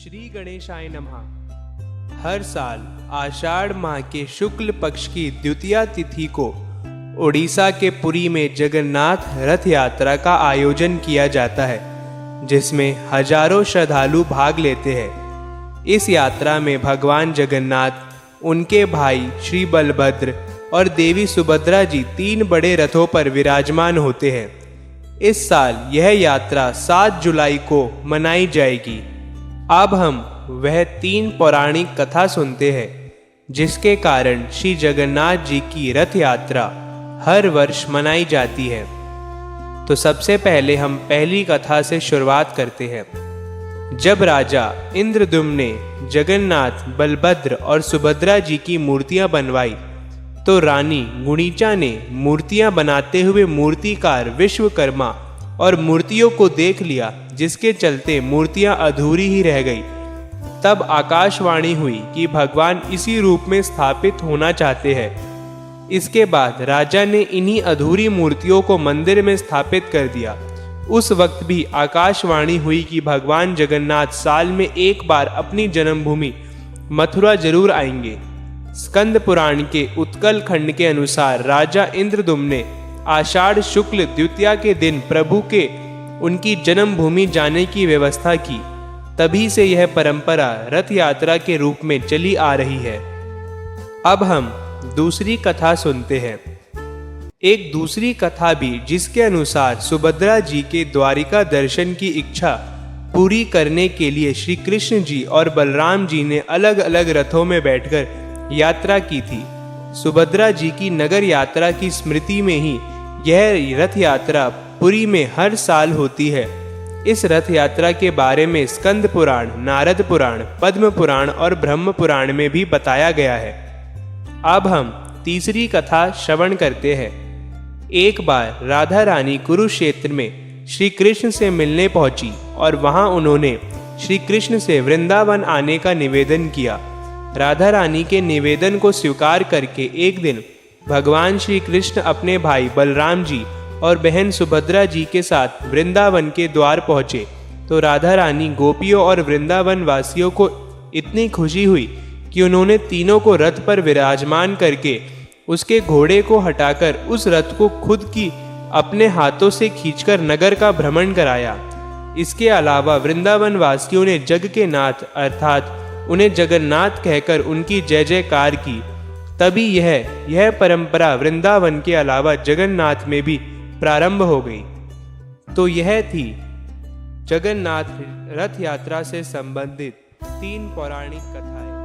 श्री गणेशाय नमः। हर साल आषाढ़ माह के शुक्ल पक्ष की द्वितीया तिथि को उड़ीसा के पुरी में जगन्नाथ रथ यात्रा का आयोजन किया जाता है, जिसमें हजारों श्रद्धालु भाग लेते हैं। इस यात्रा में भगवान जगन्नाथ, उनके भाई श्री बलभद्र और देवी सुभद्रा जी 3 बड़े रथों पर विराजमान होते हैं। इस साल यह यात्रा 7 जुलाई को मनाई जाएगी। अब हम वह 3 पौराणिक कथा सुनते हैं, जिसके कारण श्री जगन्नाथ जी की रथ यात्रा हर वर्ष मनाई जाती है। तो सबसे पहले हम पहली कथा से शुरुआत करते हैं। जब राजा इंद्रद्युम्न ने जगन्नाथ, बलभद्र और सुभद्रा जी की मूर्तियां बनवाई, तो रानी गुणिचा ने मूर्तियां बनाते हुए मूर्तिकार विश्वकर्मा और मूर्तियों को देख लिया, जिसके चलते मूर्तियां अधूरी ही रह गई। तब आकाशवाणी हुई कि भगवान इसी रूप में स्थापित होना चाहते हैं। इसके बाद राजा ने इन्हीं अधूरी मूर्तियों को मंदिर में स्थापित कर दिया। उस वक्त भी आकाशवाणी हुई कि भगवान जगन्नाथ साल में एक बार अपनी जन्मभूमि मथुरा जरूर आएंगे। स्कंद पुराण के उत्कल खंड के अनुसार राजा इंद्रद्युम्न ने आषाढ़ शुक्ल द्वितीया के दिन प्रभु के उनकी जन्मभूमि जाने की व्यवस्था की। तभी से यह परंपरा रथ यात्रा के रूप में चली आ रही है। अब हम दूसरी कथा सुनते हैं। एक दूसरी कथा भी, जिसके अनुसार सुभद्रा जी के द्वारिका दर्शन की इच्छा पूरी करने के लिए श्री कृष्ण जी और बलराम जी ने अलग अलग रथों में बैठकर यात्रा की थी। सुभद्रा जी की नगर यात्रा की स्मृति में ही यह रथ यात्रा पुरी में हर साल होती है। इस रथ यात्रा के बारे में स्कंद पुराण, नारद पुराण, पद्म पुराण और ब्रह्म पुराण में भी बताया गया है। अब हम तीसरी कथा श्रवण करते हैं। एक बार राधा रानी कुरुक्षेत्र में श्री कृष्ण से मिलने पहुंची और वहां उन्होंने श्री कृष्ण से वृंदावन आने का निवेदन किया। राधा रानी के निवेदन को स्वीकार करके एक दिन भगवान श्री कृष्ण अपने भाई बलराम जी और बहन सुभद्रा जी के साथ वृंदावन के द्वार पहुंचे, तो राधा रानी, गोपियों और वृंदावन वासियों को इतनी खुशी हुई कि उन्होंने तीनों को रथ पर विराजमान करके उसके घोड़े को हटाकर उस रथ को खुद की अपने हाथों से खींचकर नगर का भ्रमण कराया। इसके अलावा वृंदावन वासियों ने जग के नाथ अर्थात उन्हें जगन्नाथ कहकर उनकी जय जयकार की। तभी यह परंपरा वृंदावन के अलावा जगन्नाथ में भी प्रारंभ हो गई। तो यह थी जगन्नाथ रथ यात्रा से संबंधित 3 पौराणिक कथाएं।